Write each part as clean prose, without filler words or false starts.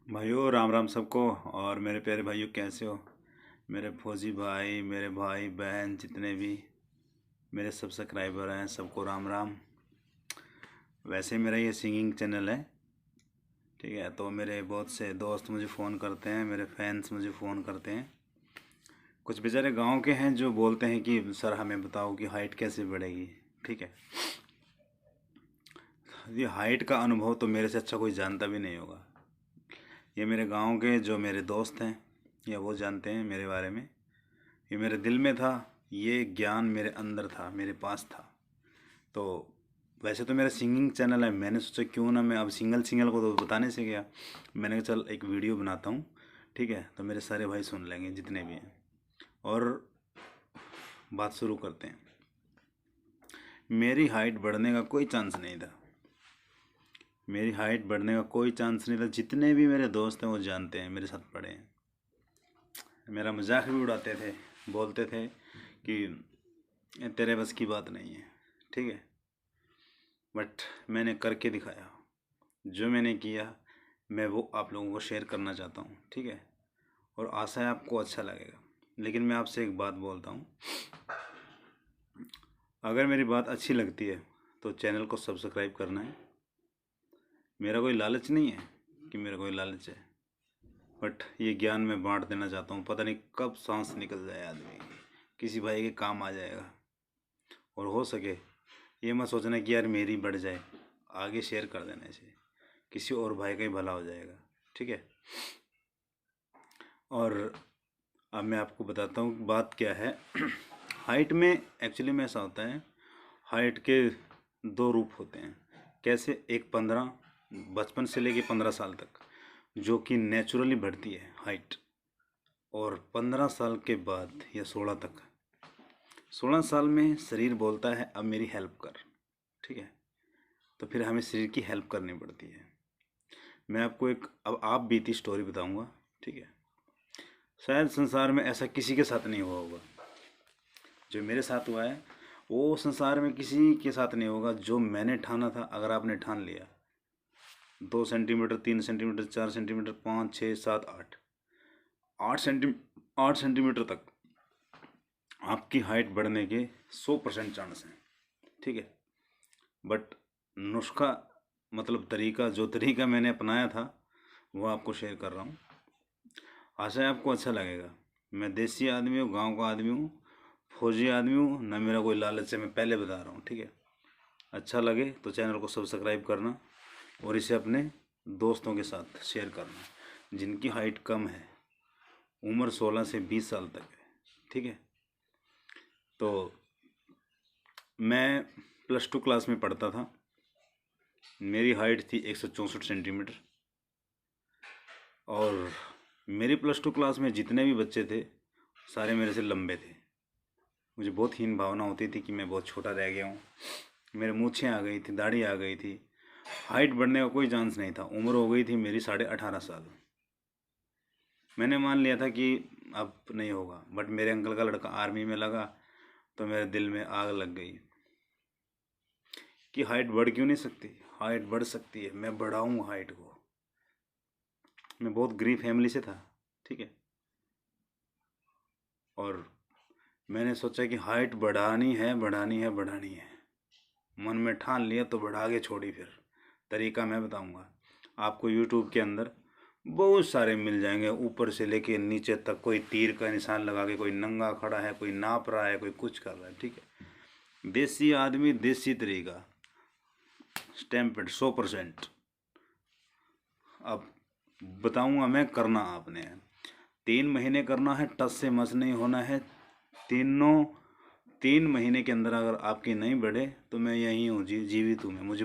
भाइयों, राम राम सबको। और मेरे प्यारे भाइयों, कैसे हो? मेरे फौजी भाई, मेरे भाई बहन, जितने भी मेरे सब्सक्राइबर हैं, सबको राम राम। वैसे मेरा ये सिंगिंग चैनल है, ठीक है। तो मेरे बहुत से दोस्त मुझे फ़ोन करते हैं, मेरे फैंस मुझे फ़ोन करते हैं। कुछ बेचारे गांव के हैं जो बोलते हैं कि सर हमें बताओ कि हाइट कैसे बढ़ेगी, ठीक है। ये हाइट का अनुभव तो मेरे से अच्छा कोई जानता भी नहीं होगा। ये मेरे गांव के जो मेरे दोस्त हैं, या वो जानते हैं मेरे बारे में। ये मेरे दिल में था, ये ज्ञान मेरे अंदर था, मेरे पास था। तो वैसे तो मेरा सिंगिंग चैनल है, मैंने सोचा क्यों ना मैं अब सिंगल सिंगल को तो बताने से गया, मैंने कहा चल एक वीडियो बनाता हूँ, ठीक है। तो मेरे सारे भाई सुन लेंगे जितने भी हैं, और बात शुरू करते हैं। मेरी हाइट बढ़ने का कोई चांस नहीं था। मेरी हाइट बढ़ने का कोई चांस नहीं था। जितने भी मेरे दोस्त हैं वो जानते हैं, मेरे साथ पढ़े हैं। मेरा मजाक भी उड़ाते थे, बोलते थे कि ये तेरे बस की बात नहीं है, ठीक है। बट मैंने करके दिखाया। जो मैंने किया मैं वो आप लोगों को शेयर करना चाहता हूँ, ठीक है। और आशा है आपको अच्छा लगेगा। लेकिन मैं आपसे एक बात बोलता हूँ, अगर मेरी बात अच्छी लगती है तो चैनल को सब्सक्राइब करना है। मेरा कोई लालच नहीं है कि मेरा कोई लालच है, बट ये ज्ञान मैं बांट देना चाहता हूँ। पता नहीं कब सांस निकल जाए आदमी की, किसी भाई के काम आ जाएगा। और हो सके ये मत सोचना कि यार मेरी बढ़ जाए, आगे शेयर कर देना इसे, किसी और भाई का ही भला हो जाएगा, ठीक है। और अब मैं आपको बताता हूँ बात क्या है। हाइट में एक्चुअली में ऐसा होता है, हाइट के दो रूप होते हैं। कैसे? एक 15, बचपन से लेके 15 साल तक, जो कि नेचुरली बढ़ती है हाइट। और 15 साल के बाद या 16 तक, 16 साल में शरीर बोलता है अब मेरी हेल्प कर, ठीक है। तो फिर हमें शरीर की हेल्प करनी पड़ती है। मैं आपको एक अब आप बीती स्टोरी बताऊंगा, ठीक है। शायद संसार में ऐसा किसी के साथ नहीं हुआ होगा जो मेरे साथ हुआ है। वो संसार में किसी के साथ नहीं होगा जो मैंने ठाना था। अगर आपने ठान लिया 2 सेंटीमीटर, 3 सेंटीमीटर, 4 सेंटीमीटर, 5, 6, 7, 8, 8 सेंटीमीटर तक आपकी हाइट बढ़ने के 100% चांस हैं, ठीक है। बट नुस्खा, मतलब तरीका, जो तरीका मैंने अपनाया था वो आपको शेयर कर रहा हूँ। आशा है आपको अच्छा लगेगा। मैं देसी आदमी हूँ, गांव का आदमी हूँ, फौजी आदमी हूँ ना। मेरा कोई लालच है, मैं पहले बता रहा हूँ, ठीक है। अच्छा लगे तो चैनल को सब्सक्राइब करना, और इसे अपने दोस्तों के साथ शेयर करना जिनकी हाइट कम है, उम्र 16 से 20 साल तक है, ठीक है। तो मैं +2 क्लास में पढ़ता था। मेरी हाइट थी 164 सेंटीमीटर। और मेरी +2 क्लास में जितने भी बच्चे थे सारे मेरे से लंबे थे। मुझे बहुत हीन भावना होती थी कि मैं बहुत छोटा रह गया हूँ। मेरे मूछें आ गई थी, दाढ़ी आ गई थी, हाइट बढ़ने का कोई चांस नहीं था। उम्र हो गई थी मेरी 18.5 साल। मैंने मान लिया था कि अब नहीं होगा। बट मेरे अंकल का लड़का आर्मी में लगा तो मेरे दिल में आग लग गई कि हाइट बढ़ क्यों नहीं सकती। हाइट बढ़ सकती है, मैं बढ़ाऊँ हाइट को। मैं बहुत गरीब फैमिली से था, ठीक है। और मैंने सोचा कि हाइट बढ़ानी है, बढ़ानी है, बढ़ानी है। मन में ठान लिया तो बढ़ा के छोड़ी। फिर तरीका मैं बताऊंगा आपको। यूट्यूब के अंदर बहुत सारे मिल जाएंगे, ऊपर से लेके नीचे तक। कोई तीर का निशान लगा के, कोई नंगा खड़ा है, कोई नाप रहा है, कोई कुछ कर रहा है, ठीक है। देसी आदमी, देसी तरीका, स्टैम्पेड 100%। अब बताऊंगा मैं, करना आपने है। 3 महीने करना है, टस से मस नहीं होना है। तीनों 3 महीने के अंदर अगर आपकी नहीं बढ़े तो मैं यहीं हूँ, जीवित हूँ मैं। मुझे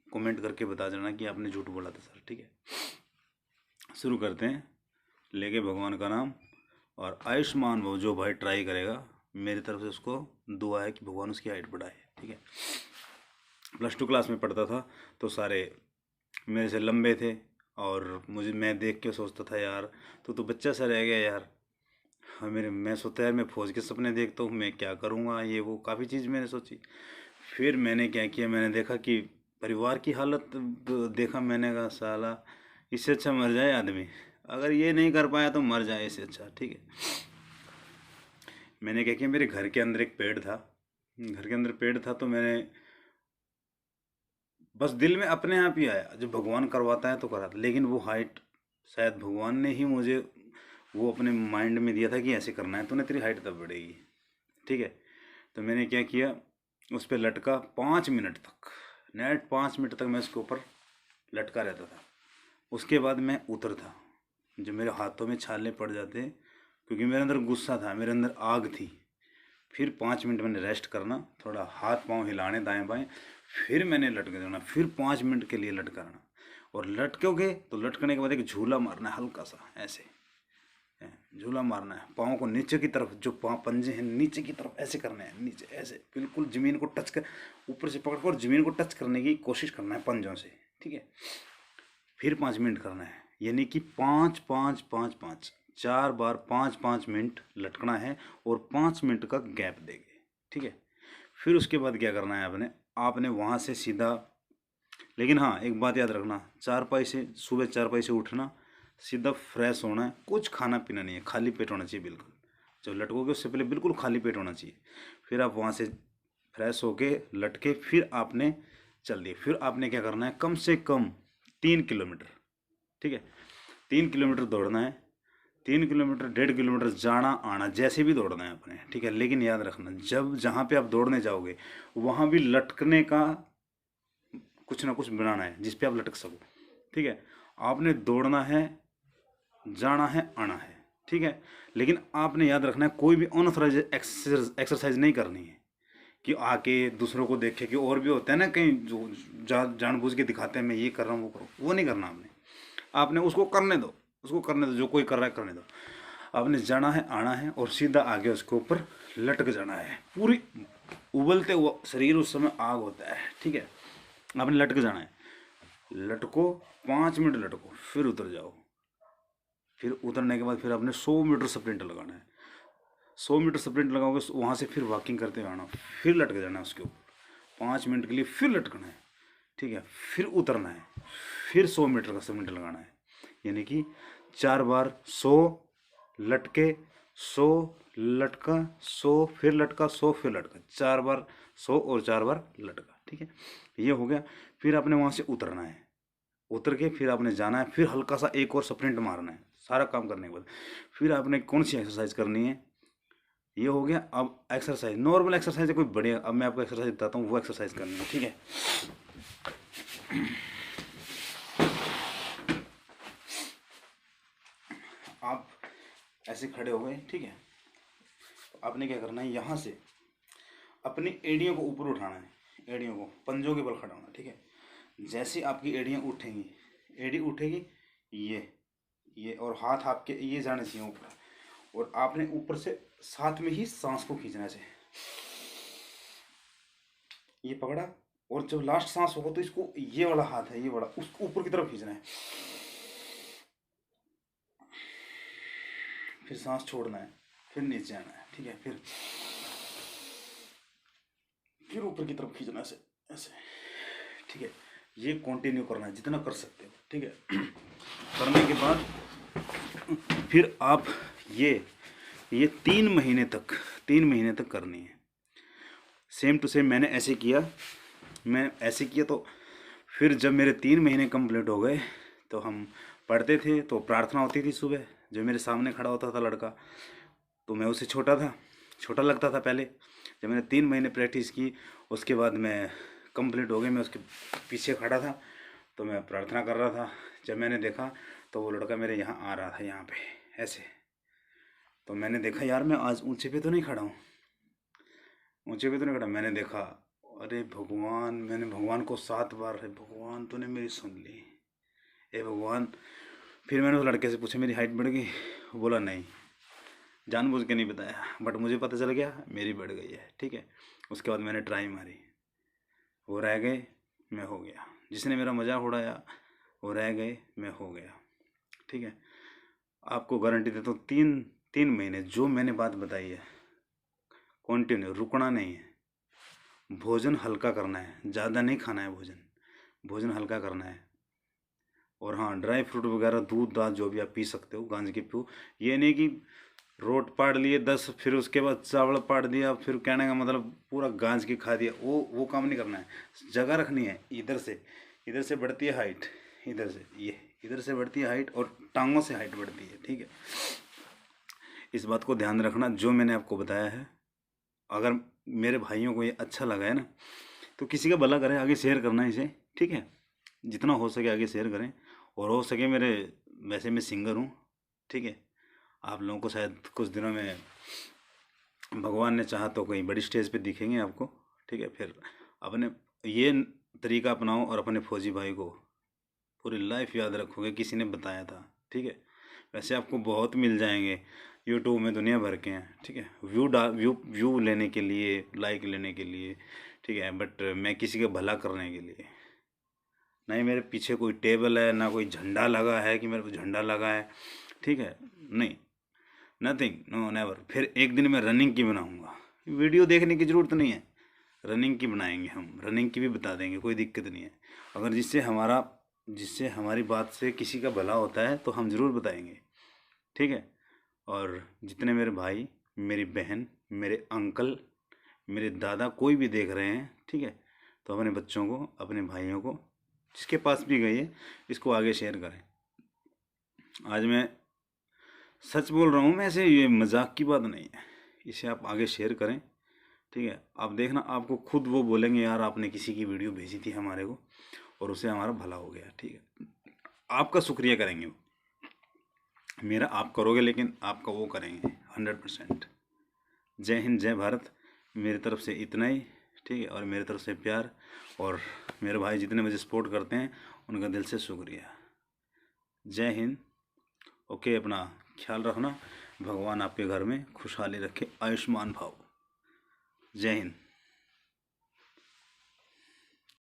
कमेंट करके बता देना कि आपने झूठ बोला था सर, ठीक है। शुरू करते हैं, लेके भगवान का नाम। और आयुष्मान भव, जो भाई ट्राई करेगा मेरी तरफ से उसको दुआ है कि भगवान उसकी हाइट बढ़ाए, ठीक है। +2 क्लास में पढ़ता था तो सारे मेरे से लंबे थे। और मुझे, मैं देख के सोचता था यार तो बच्चा सा रह गया यार। हाँ, मैं सोचता यार मैं फौज के सपने देखता हूँ, मैं क्या करूँगा, ये वो काफ़ी चीज़ मैंने सोची। फिर मैंने क्या किया, मैंने देखा कि परिवार की हालत देखा। मैंने कहा साला इससे अच्छा मर जाए आदमी, अगर ये नहीं कर पाया तो मर जाए, इससे अच्छा। ठीक है, मैंने क्या किया, मेरे घर के अंदर एक पेड़ था, घर के अंदर पेड़ था, तो मैंने बस दिल में अपने आप ही आया, जब भगवान करवाता है तो कराता, लेकिन वो हाइट शायद भगवान ने ही मुझे वो अपने माइंड में दिया था कि ऐसे करना है, तो तेरी हाइट तब बढ़ेगी। ठीक है, तो मैंने क्या किया, उस पर लटका 5 मिनट तक, नेट 5 मिनट तक मैं उसके ऊपर लटका रहता था। उसके बाद मैं उतरता, जब मेरे हाथों में छाले पड़ जाते, क्योंकि मेरे अंदर गुस्सा था, मेरे अंदर आग थी। फिर 5 मिनट मैंने रेस्ट करना, थोड़ा हाथ पांव हिलाने दाएं बाएं, फिर मैंने लटक जाना, फिर 5 मिनट के लिए लटकाना। और लटकोगे तो लटकने के बाद एक झूला मारना है हल्का सा, ऐसे झूला मारना है, पाँव को नीचे की तरफ, जो पाँव पंजे हैं नीचे की तरफ ऐसे करने हैं, नीचे ऐसे बिल्कुल ज़मीन को टच कर, ऊपर से पकड़ कर ज़मीन को टच करने की कोशिश करना है पंजों से। ठीक है, फिर 5 मिनट करना है, यानी कि 5 5 5 5 4 बार 5 5 मिनट लटकना है, और 5 मिनट का गैप देंगे। ठीक है, फिर उसके बाद क्या करना है आपने, आपने वहाँ से सीधा, लेकिन हाँ एक बात याद रखना, चारपाई से सुबह चारपाई से उठना, सीधा फ्रेश होना है, कुछ खाना पीना नहीं है, खाली पेट होना चाहिए बिल्कुल। जब लटकोगे उससे पहले बिल्कुल खाली पेट होना चाहिए। फिर आप वहाँ से फ्रेश होके लटके, फिर आपने चल दिए, फिर आपने क्या करना है, कम से कम 3 किलोमीटर। ठीक है, 3 किलोमीटर दौड़ना है, 3 किलोमीटर 1.5 किलोमीटर जाना आना जैसे भी दौड़ना है अपने। ठीक है, लेकिन याद रखना, जब जहाँ पे आप दौड़ने जाओगे वहाँ भी लटकने का कुछ ना कुछ बनाना है जिस पे आप लटक सको। ठीक है, आपने दौड़ना है, जाना है, आना है। ठीक है, लेकिन आपने याद रखना है कोई भी अनऑथराइज एक्सरसाइज नहीं करनी है, कि आके दूसरों को देखे, कि और भी होता है ना कहीं जो जानबूझ के दिखाते हैं मैं ये कर रहा हूँ वो करो, वो नहीं करना आपने। आपने उसको करने दो, उसको करने दो, जो कोई कर रहा है करने दो। आपने जाना है, आना है, और सीधा आगे उसके ऊपर लटक जाना है, पूरी उबलते हुआ शरीर उस समय आग होता है। ठीक है, आपने लटक जाना है, लटको 5 मिनट लटको, फिर उतर जाओ। फिर उतरने के बाद फिर आपने 100 मीटर स्प्रिंट लगाना है, 100 मीटर स्प्रिंट लगाओगे, वहाँ से फिर वॉकिंग करते हुए आना, फिर लटक जाना है उसके ऊपर 5 मिनट के लिए, फिर लटकना है। ठीक है, फिर उतरना है, फिर 100 मीटर का स्प्रिंट लगाना है, यानी कि 4 बार 100 लटके, 100 लटका, 100 फिर लटका, 100 फिर लटका, 4 बार 100 और 4 बार लटका। ठीक है, ये हो गया। फिर आपने वहाँ से उतरना है, उतर के फिर आपने जाना है, फिर हल्का सा एक और स्प्रिंट मारना है, सारा काम करने के बाद फिर आपने कौन सी एक्सरसाइज करनी है, ये हो गया। अब एक्सरसाइज, नॉर्मल एक्सरसाइज है कोई बढ़िया, अब मैं आपको एक्सरसाइज बताता हूँ, वो एक्सरसाइज करनी है। ठीक है, आप ऐसे खड़े हो गए। ठीक है, आपने क्या करना है, यहाँ से अपनी एड़ियों को ऊपर उठाना है, एड़ियों को पंजों के बल खड़ा होना। ठीक है, जैसे आपकी एड़ियाँ उठेंगी, एड़ी उठेगी, ये और हाथ आपके ये जाने चाहिए ऊपर, और आपने ऊपर से साथ में ही सांस को खींचना है, ये पकड़ा, और जब लास्ट सांस होगा तो इसको, ये वाला हाथ है ये वाला, उसको ऊपर की तरफ खींचना है, फिर सांस छोड़ना है, फिर नीचे आना है। ठीक है, फिर ऊपर की तरफ खींचना है, ऐसे ऐसे। ठीक है, ये कंटिन्यू करना है जितना कर सकते हो। ठीक है, करने के बाद फिर आप ये 3 महीने तक, 3 महीने तक करनी है, सेम टू सेम। मैंने ऐसे किया, मैं ऐसे किया, तो फिर जब मेरे 3 महीने कंप्लीट हो गए, तो हम पढ़ते थे, तो प्रार्थना होती थी सुबह, जो मेरे सामने खड़ा होता था लड़का, तो मैं उससे छोटा था, छोटा लगता था पहले। जब मैंने 3 महीने प्रैक्टिस की, उसके बाद मैं कंप्लीट हो गई, मैं उसके पीछे खड़ा था, तो मैं प्रार्थना कर रहा था। जब मैंने देखा तो वो लड़का मेरे यहाँ आ रहा था, यहाँ पे ऐसे, तो मैंने देखा यार मैं आज ऊंचे पे तो नहीं खड़ा हूँ, ऊंचे पे तो नहीं खड़ा। मैंने देखा, अरे भगवान, मैंने भगवान को 7 बार, है भगवान तूने मेरी सुन ली, ए भगवान। फिर मैंने उस लड़के से पूछा मेरी हाइट बढ़ गई, वो बोला नहीं, जानबूझ के नहीं बताया, बट मुझे पता चल गया मेरी बढ़ गई है। ठीक है, उसके बाद मैंने ट्राई मारी, वो रह गए, मैं हो गया। जिसने मेरा मजाक उड़ाया वो रह गए, मैं हो गया। ठीक है, आपको गारंटी देता हूँ, 3 3 महीने जो मैंने बात बताई है, कंटिन्यू, रुकना नहीं है। भोजन हल्का करना है, ज़्यादा नहीं खाना है भोजन, भोजन हल्का करना है। और हाँ, ड्राई फ्रूट वगैरह, दूध दाल जो भी आप पी सकते हो, गांजे की पियो। ये नहीं कि रोट पाड़ लिए 10, फिर उसके बाद चावल पाड़ दिया, फिर कहने का मतलब पूरा गांज की खा दिया, वो काम नहीं करना है। जगह रखनी है। इधर से बढ़ती है हाइट, इधर से ये इधर से बढ़ती है हाइट, और टांगों से हाइट बढ़ती है, ठीक है। इस बात को ध्यान रखना जो मैंने आपको बताया है। अगर मेरे भाइयों को ये अच्छा लगा है ना, तो किसी का भला करें, आगे शेयर करना इसे, ठीक है। जितना हो सके आगे शेयर करें, और हो सके मेरे, वैसे मैं सिंगर हूँ, ठीक है। आप लोगों को शायद कुछ दिनों में भगवान ने चाहा तो कहीं बड़ी स्टेज पे दिखेंगे आपको, ठीक है। फिर अपने ये तरीका अपनाओ और अपने फौजी भाई को पूरी लाइफ याद रखोगे, किसी ने बताया था, ठीक है। वैसे आपको बहुत मिल जाएंगे यूट्यूब में, दुनिया भर के हैं, ठीक है। व्यू लेने के लिए, लाइक लेने के लिए, ठीक है। बट मैं किसी का भला करने के लिए नहीं, मेरे पीछे कोई टेबल है ना, कोई झंडा लगा है कि मेरे को झंडा लगा है, ठीक है। नहीं, नथिंग, नो, नेवर। फिर एक दिन मैं रनिंग की बनाऊंगा, वीडियो देखने की ज़रूरत नहीं है, रनिंग की बनाएंगे हम, रनिंग की भी बता देंगे, कोई दिक्कत नहीं है। अगर जिससे हमारी बात से किसी का भला होता है तो हम ज़रूर बताएंगे, ठीक है। और जितने मेरे भाई, मेरी बहन, मेरे अंकल, मेरे दादा कोई भी देख रहे हैं, ठीक है, तो अपने बच्चों को, अपने भाइयों को, जिसके पास भी गई है, इसको आगे शेयर करें। आज मैं सच बोल रहा हूँ, मैं ऐसे, ये मजाक की बात नहीं है। इसे आप आगे शेयर करें, ठीक है। आप देखना, आपको खुद वो बोलेंगे, यार आपने किसी की वीडियो भेजी थी हमारे को और उससे हमारा भला हो गया, ठीक है। आपका शुक्रिया करेंगे वो, मेरा आप करोगे लेकिन आपका वो करेंगे 100%। जय हिंद, जय भारत। मेरी तरफ से इतना ही, ठीक है। और मेरी तरफ से प्यार, और मेरे भाई जितने मुझे सपोर्ट करते हैं उनका दिल से शुक्रिया। जय हिंद। ओके, अपना ख्याल रखना, भगवान आपके घर में खुशहाली रखे, आयुष्मान भाव। जय हिंद।